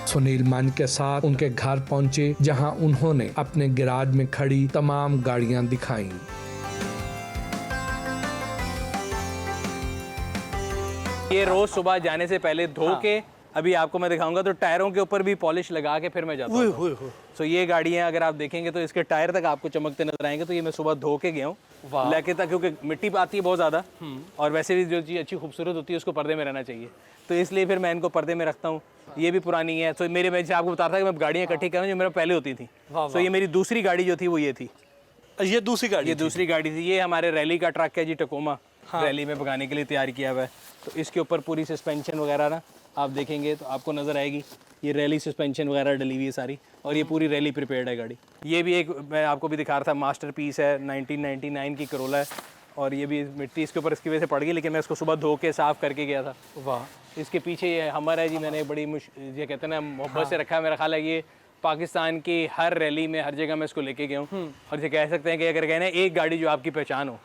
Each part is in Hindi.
सुनील मान के साथ उनके घर पहुंचे, जहां उन्होंने अपने गैराज में खड़ी तमाम गाड़ियां दिखाई। ये रोज सुबह जाने से पहले धो के अभी आपको मैं दिखाऊंगा, तो टायरों के ऊपर भी पॉलिश लगा के फिर मैं जाता हूँ। तो ये गाड़ियाँ अगर आप देखेंगे तो इसके टायर तक आपको चमकते नजर आएंगे। तो ये मैं सुबह धो के गया हूँ लेके तक, क्योंकि मिट्टी आती है बहुत ज़्यादा, और वैसे भी जो चीज़ अच्छी खूबसूरत होती है उसको पर्दे में रहना चाहिए, तो इसलिए फिर मैं इनको पर्दे में रखता हूँ। ये भी पुरानी है। तो मेरे, मैं आपको बता था कि मैं गाड़ियाँ इकट्ठी कर रहा हूँ जो मेरा पहले होती थी। तो ये मेरी दूसरी गाड़ी जो थी वो ये थी। ये दूसरी गाड़ी, ये दूसरी गाड़ी थी। ये हमारे रैली का ट्रक है जी, टकोमा। रैली में भगाने के लिए तैयार किया हुआ है। तो इसके ऊपर पूरी सस्पेंशन वगैरह ना आप देखेंगे तो आपको नज़र आएगी, ये रैली सस्पेंशन वगैरह डली हुई है सारी, और ये पूरी रैली प्रिपेयर्ड है गाड़ी। ये भी एक मैं आपको भी दिखा रहा था, मास्टर पीस है, 1999 की करोला है, और ये भी मिट्टी इसके ऊपर इसकी वजह से पड़ गई, लेकिन मैं इसको सुबह धो के साफ़ करके गया था। वाह। इसके पीछे ये हमर है जी, मैंने बड़ी ये कहते हैं ना मोहब्बत से रखा है। मेरा ख्याल है ये पाकिस्तान की हर रैली में हर जगह मैं इसको लेके गया हूँ, और ये कह सकते हैं कि अगर कहना है एक गाड़ी जो आपकी पहचान हो,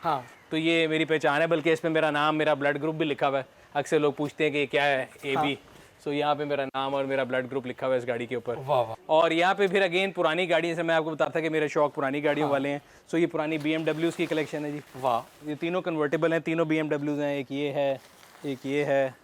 तो ये मेरी पहचान है। बल्कि इसमें मेरा नाम, मेरा ब्लड ग्रुप भी लिखा हुआ है। अक्सर लोग पूछते हैं कि क्या है AB, सो यहाँ पे मेरा नाम और मेरा ब्लड ग्रुप लिखा हुआ है इस गाड़ी के ऊपर। और यहाँ पे फिर अगेन पुरानी गाड़ी, जैसे मैं आपको बताता कि मेरा शौक पुरानी गाड़ियों वाले हैं। सो ये पुरानी BMWs की कलेक्शन है जी। वाह। ये तीनों कन्वर्टेबल हैं, तीनों BMWs हैं। एक ये है, एक ये है,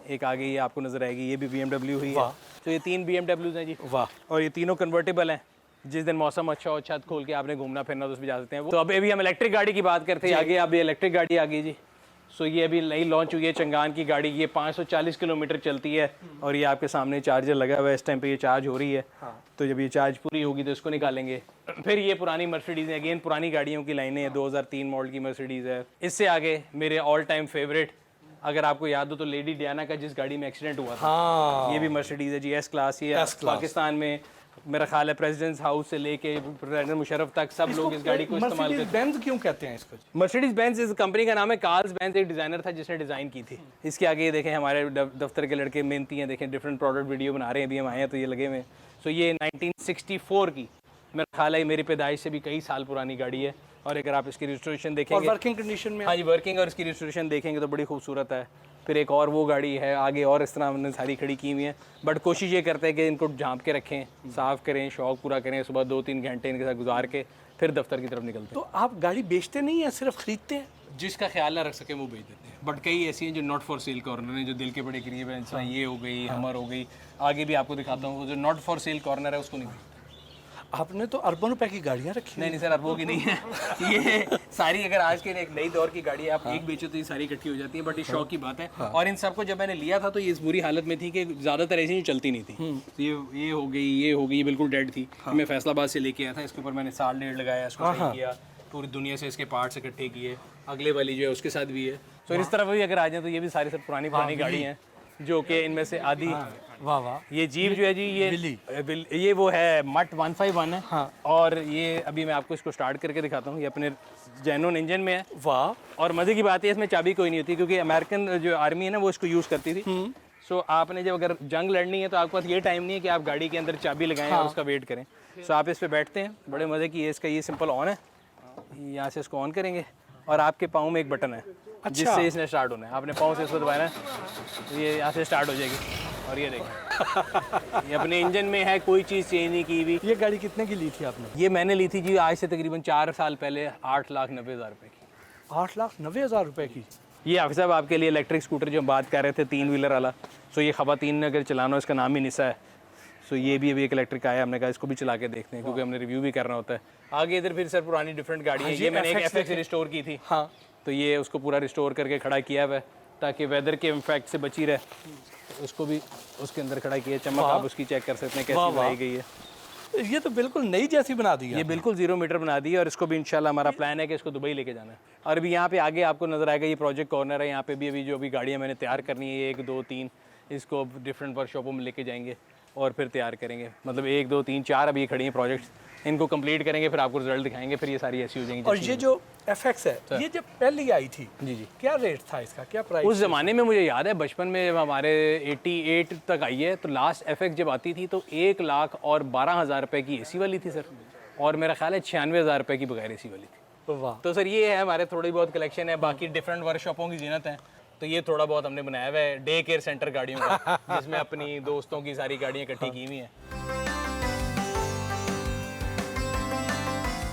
एक आगे ये आपको नजर आएगी, ये भी BMW ही है। तो ये 3 BMWs हैं जी। वाह। और ये तीनों कन्वर्टेबल हैं। जिस दिन मौसम अच्छा हो, छत खोल के आपने घूमना फिरना तो उसमें जा सकते हैं। तो अभी हम इलेक्ट्रिक गाड़ी की बात करते हैं आगे। अब ये इलेक्ट्रिक गाड़ी आ गई जी। सो ये अभी नई लॉन्च हुई है, चंगान की गाड़ी। ये 540 किलोमीटर चलती है, और ये आपके सामने चार्जर लगा हुआ है। इस टाइम पे ये चार्ज हो रही है। तो जब ये चार्ज पूरी होगी तो इसको निकालेंगे। फिर ये पुरानी मर्सिडीज़ है, अगेन पुरानी गाड़ियों की लाइनें हैं। 2003 मॉडल की मर्सिडीज़ है। इससे आगे मेरे ऑल टाइम फेवरेट, अगर आपको याद हो तो, लेडी डियाना का जिस गाड़ी में एक्सीडेंट हुआ था, ये भी मर्सिडीज़ है जी, S क्लास। ये पाकिस्तान में मेरा ख्याल है प्रेसिडेंट्स हाउस से लेके प्रेसिडेंट मुशर्रफ तक सब लोग इस गाड़ी को इस्तेमाल करते हैं। बेंज क्यों कहते हैं इसको? मर्सिडीज बेंज इस कंपनी का नाम है। कार्ल्स बेंज एक डिज़ाइनर था जिसने डिज़ाइन की थी। इसके आगे ये देखें, हमारे दफ्तर के लड़के मेहनती हैं, देखें डिफरेंट प्रोडक्ट वीडियो बना रहे हैं। अभी हम आए हैं तो ये लगे हुए। सो ये 1964 की, मेरा ख्याल है मेरी पैदाइश से भी कई साल पुरानी गाड़ी है। और अगर आप इसकी रजिस्ट्रेशन देखेंगे, वर्किंग कंडीशन में, हाँ जी वर्किंग, और इसकी रजिस्ट्रेशन देखेंगे तो बड़ी खूबसूरत है। फिर एक और वो गाड़ी है आगे, और इस तरह हमने सारी खड़ी की हुई है। बट कोशिश ये करते हैं कि इनको झांप के रखें, साफ़ करें, शौक पूरा करें। सुबह 2-3 घंटे इनके साथ गुजार के फिर दफ्तर की तरफ निकलते हैं। तो आप गाड़ी बेचते नहीं हैं, सिर्फ खरीदते हैं? जिसका ख्याल ना रख सके वो बेच देते हैं। बट कई ऐसी हैं जो नॉट फॉर सेल कॉर्नर हैं, जो दिल के बड़े करीब हैं। जैसे ये हो गई, हमर हो गई, आगे भी आपको दिखाता हूँ। जो नॉट फॉर सेल कॉर्नर है उसको नहीं बेचते। आपने तो अरबन रुपए की गाड़ियाँ रखी। नहीं सर, अरबों की नहीं है। ये सारी अगर आज के एक नई दौर की गाड़ी है, आप एक बेचो तो ये सारी इकट्ठी हो जाती है। बट ये शौक की बात है। और इन सबको जब मैंने लिया था तो ये इस बुरी हालत में थी कि ज़्यादातर ऐसी चलती नहीं थी। तो ये हो गई, ये हो गई, बिल्कुल डेड थी। मैं फैसलाबाद से लेके आया था। इसके ऊपर मैंने 1.5 साल लगाया, इसको सही किया, पूरी दुनिया से इसके पार्ट्स इकट्ठे किए। अगले वाली जो है उसके साथ भी है। तो इस तरफ भी अगर आ जाए तो ये भी सारी सब पुरानी गाड़ी हैं, जो कि इनमें से आधी। वाह वाह। ये जीप जो है जी, ये वो है मट 151 है। हाँ। और ये अभी मैं आपको इसको स्टार्ट करके दिखाता हूँ। ये अपने जेनोन इंजन में है। वाह। और मज़े की बात है इसमें चाबी कोई नहीं होती, क्योंकि अमेरिकन जो आर्मी है ना वो इसको यूज़ करती थी। सो आपने जब अगर जंग लड़नी है तो आपके पास ये टाइम नहीं है कि आप गाड़ी के अंदर चाबी लगाएं और उसका वेट करें। सो आप इस पर बैठते हैं, बड़े मज़े की है। इसका ये सिंपल ऑन है, यहाँ से इसको ऑन करेंगे और आपके पाँव में एक बटन है जिससे इसने स्टार्ट होना है। आपने पाँव से इसको दबाना है, ये यहाँ से स्टार्ट हो जाएगी। और ये देखिए, ये अपने इंजन में है, कोई चीज़ चेंज नहीं की हुई। ये गाड़ी कितने की ली थी आपने? ये मैंने ली थी जी आज से तकरीबन 4 साल पहले, 8,90,000 रुपये की। 8,90,000 रुपये की? ये हाफिज़ साहब आपके लिए इलेक्ट्रिक स्कूटर जो हम बात कर रहे थे, 3 व्हीलर वाला। सो ये ख़वातीन ने अगर चलाना हो, इसका नाम ही निसा है। सो ये भी अभी एक इलेक्ट्रिक आया, हमने कहा इसको भी चला के देखते हैं, क्योंकि हमने रिव्यू भी करना होता है। आगे इधर फिर सर पुरानी डिफरेंट गाड़ी है। ये मैंने एक FX रिस्टोर की थी। हाँ। तो ये उसको पूरा रिस्टोर करके खड़ा किया हुआ है ताकि वेदर के इम्फेक्ट से बची रहे। उसको भी उसके अंदर खड़ा किया, चमक आप उसकी चेक कर सकते हैं कैसी बनाई गई है। ये तो बिल्कुल नई जैसी बना दी है। ये बिल्कुल 0 मीटर बना दी है। और इसको भी इंशाल्लाह हमारा प्लान है कि इसको दुबई लेके जाना है। और अभी यहाँ पे आगे आपको नजर आएगा, ये प्रोजेक्ट कॉर्नर है। यहाँ पे भी अभी जो भी गाड़ियाँ मैंने तैयार करनी है, 1, 2, 3, इसको डिफरेंट वर्कशॉपों में लेके जाएंगे और फिर तैयार करेंगे। मतलब 1, 2, 3, 4 अभी खड़ी हैं प्रोजेक्ट्स, इनको कंप्लीट करेंगे, फिर आपको रिजल्ट दिखाएंगे, फिर ये सारी ऐसी हो जाएंगी। और ये जो FX है, ये जब पहली आई थी, जी, क्या रेट था इसका, क्या प्राइस? उस ज़माने में मुझे याद है, बचपन में हमारे 88 तक आई है, तो लास्ट FX जब आती थी तो 1,12,000 रुपये की AC वाली थी सर, और मेरा ख्याल है 96,000 रुपये की बगैर AC वाली थी। वाह। तो सर ये है हमारे थोड़ी बहुत कलेक्शन है। बाकी डिफरेंट वर्कशॉपों की जीनत है। तो ये थोड़ा बहुत हमने बनाया हुआ है डे केयर सेंटर गाड़ियों का, जिसमें अपनी दोस्तों की सारी गाड़ियाँ इकट्ठी की हुई हैं।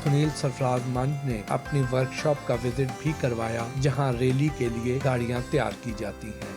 सुनील सरफराज मंच ने अपनी वर्कशॉप का विजिट भी करवाया, जहां रैली के लिए गाड़ियां तैयार की जाती हैं।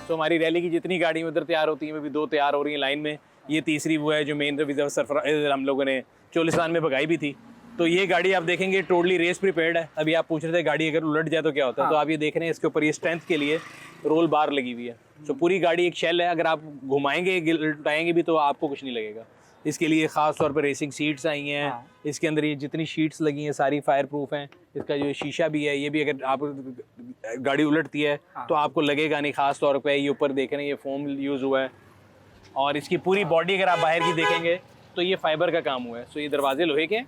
तो हमारी रैली की जितनी गाड़ी उधर तैयार होती हैं, वो भी 2 तैयार हो रही हैं लाइन में। ये तीसरी वो है जो मेन रिजर्व सरफराज हम लोगों ने चोलिस्तान में भगाई भी थी। तो ये गाड़ी आप देखेंगे टोटली रेस प्रिपेयर्ड है। अभी आप पूछ रहे थे गाड़ी अगर उलट जाए तो क्या होता है, तो आप ये देख रहे हैं इसके ऊपर ये स्ट्रेंथ के लिए रोल बार लगी हुई है। तो पूरी गाड़ी एक शेल है, अगर आप घुमाएंगे उठाएंगे भी तो आपको कुछ नहीं लगेगा। इसके लिए ख़ास तौर पर रेसिंग सीट्स आई हैं। इसके अंदर ये जितनी शीट्स लगी हैं सारी फायर प्रूफ हैं। इसका जो शीशा भी है, ये भी अगर आप गाड़ी उलटती है तो आपको लगेगा नहीं। ख़ास तौर पे ये ऊपर देख रहे हैं ये फोम यूज़ हुआ है। और इसकी पूरी बॉडी अगर आप बाहर की देखेंगे तो ये फाइबर का काम हुआ है। सो ये दरवाजे लोहे के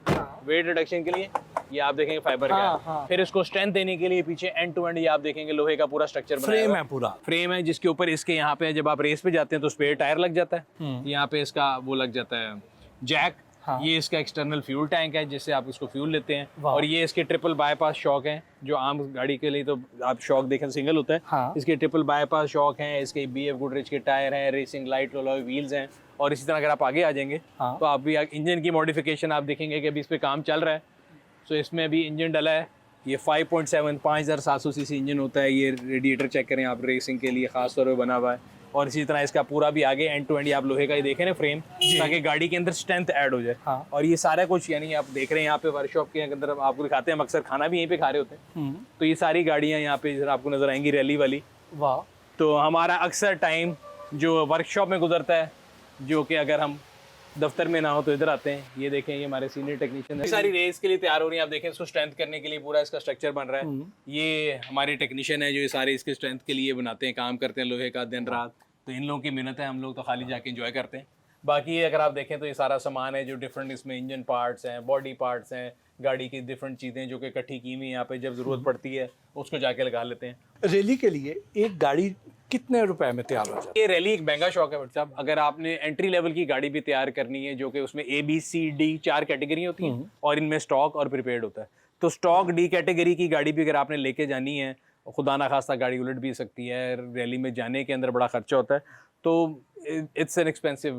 वेट रिडक्शन के लिए, ये आप देखेंगे फाइबर का। फिर इसको स्ट्रेंथ देने के लिए पीछे एंड टू एंड ये आप देखेंगे लोहे का पूरा स्ट्रक्चर फ्रेम है, पूरा फ्रेम है, जिसके ऊपर इसके यहाँ पे जब आप रेस पे जाते हैं तो स्पेयर टायर लग जाता है। यहाँ पे इसका वो लग जाता है जैक। ये इसका एक्सटर्नल फ्यूल टैंक है जिससे आप इसको फ्यूल लेते हैं। और ये इसके ट्रिपल बाईपास शॉक हैं, जो आम गाड़ी के लिए तो आप शॉक देखें सिंगल होता है। इसके ट्रिपल बाईपास शॉक हैं, इसके BF गुडरिच के टायर हैं, रेसिंग लाइट अलॉय व्हील्स हैं। और इसी तरह अगर आप आगे आ जाएंगे तो आप भी इंजन की मॉडिफिकेशन आप देखेंगे कि अभी इस पर काम चल रहा है। सो इसमें अभी इंजन डला है। ये 5.7 5700 सीसी इंजन होता है। ये रेडिएटर चेक करें आप, रेसिंग के लिए खास तौर पर बना हुआ है। और इसी तरह इसका पूरा भी आगे एंड टू एंड आप लोहे का ही देखें ना फ्रेम, ताकि गाड़ी के अंदर स्ट्रेंथ ऐड हो जाए। और ये सारा कुछ यानी आप देख रहे हैं यहाँ पे वर्कशॉप के अंदर आपको दिखाते हैं, हम अक्सर खाना भी यहीं पे खा रहे होते हैं। तो ये सारी गाड़ियाँ यहाँ पे आपको नजर आएंगी रैली वाली। वाह। तो हमारा अक्सर टाइम जो वर्कशॉप में गुजरता है, जो कि अगर हम दफ्तर में ना हो तो इधर आते हैं। ये देखें ये हमारे सीनियर टेक्नीशियन है, सारी रेस के लिए तैयार हो रही है। आप देखें इसको स्ट्रेंथ करने के लिए पूरा इसका स्ट्रक्चर बन रहा है। ये हमारे टेक्नीशियन है जो ये सारे इसके स्ट्रेंथ के लिए बनाते हैं, काम करते हैं लोहे का दिन रात। तो इन लोगों की मेहनत है, हम लोग तो खाली जाके एंजॉय करते हैं। बाकी अगर आप देखें तो ये सारा सामान है जो डिफरेंट इसमें इंजन पार्ट्स हैं, बॉडी पार्ट्स हैं, गाड़ी की डिफरेंट चीज़ें जो कि इकट्ठी की हुई यहाँ पे जब ज़रूरत पड़ती है उसको जाके लगा लेते हैं। रैली के लिए एक गाड़ी कितने रुपए में तैयार हो जाती है? ये रैली एक महंगा शौक है बट साहब। अगर आपने एंट्री लेवल की गाड़ी भी तैयार करनी है, जो कि उसमें ABCD 4 कैटेगरी होती हैं और इनमें स्टॉक और प्रीपेड होता है। तो स्टॉक D कैटेगरी की गाड़ी भी अगर आपने लेके जानी है, खुदा ना खास्ता गाड़ी उलट भी सकती है, रैली में जाने के अंदर बड़ा खर्चा होता है, तो इट्स एन एक्सपेंसिव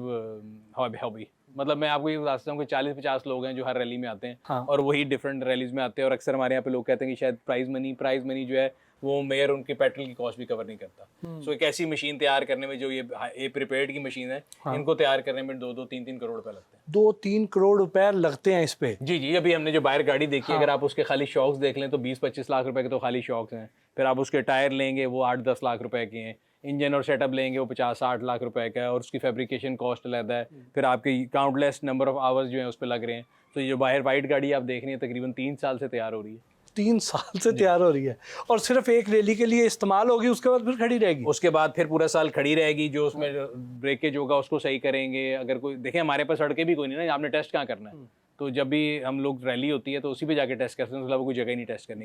हॉबी। मतलब मैं आपको ये बता सकता हूँ कि 40-50 लोग हैं जो हर रैली में आते हैं। और वही डिफरेंट रैलीज में आते हैं। और अक्सर हमारे यहाँ पे लोग कहते हैं कि शायद प्राइज मनी जो है वो मेयर उनके पेट्रोल की कॉस्ट भी कवर नहीं करता। सो एक ऐसी मशीन तैयार करने में जो ये प्रिपेयर्ड की मशीन है, इनको तैयार करने में 2-2, 3-3 करोड़ रुपए लगते हैं। 2-3 करोड़ रुपए लगते हैं इस पे? जी। अभी हमने जो बाहर गाड़ी देखी है, अगर आप उसके खाली शॉक्स देख लें तो 20-25 लाख रुपए के तो खाली शॉक्स हैं। फिर आप उसके टायर लेंगे वो 8-10 लाख रुपए के हैं। इंजन और सेटअप लेंगे वो 50-60 लाख रुपए का है। और उसकी फैब्रिकेशन कॉस्ट अलग है। फिर आपके काउंटलेस नंबर ऑफ आवर्स जो है उस पर लग रहे हैं। तो ये जो बाहर वाइट गाड़ी आप देख रही हैं तकरीबन 3 साल से तैयार हो रही है। 3 साल से तैयार हो रही है और सिर्फ एक रैली के लिए इस्तेमाल होगी, उसके बाद फिर खड़ी रहेगी? उसके बाद फिर पूरा साल खड़ी रहेगी। जो उसमें ब्रेकेज होगा उसको सही करेंगे। अगर कोई देखें हमारे पास सड़कें भी कोई नहीं ना, आपने टेस्ट कहाँ करना है। तो जब भी हम लोग रैली होती है तो उसी पे जाके टेस्ट करते हैं, उसके अलावा कोई जगह ही नहीं टेस्ट करने की।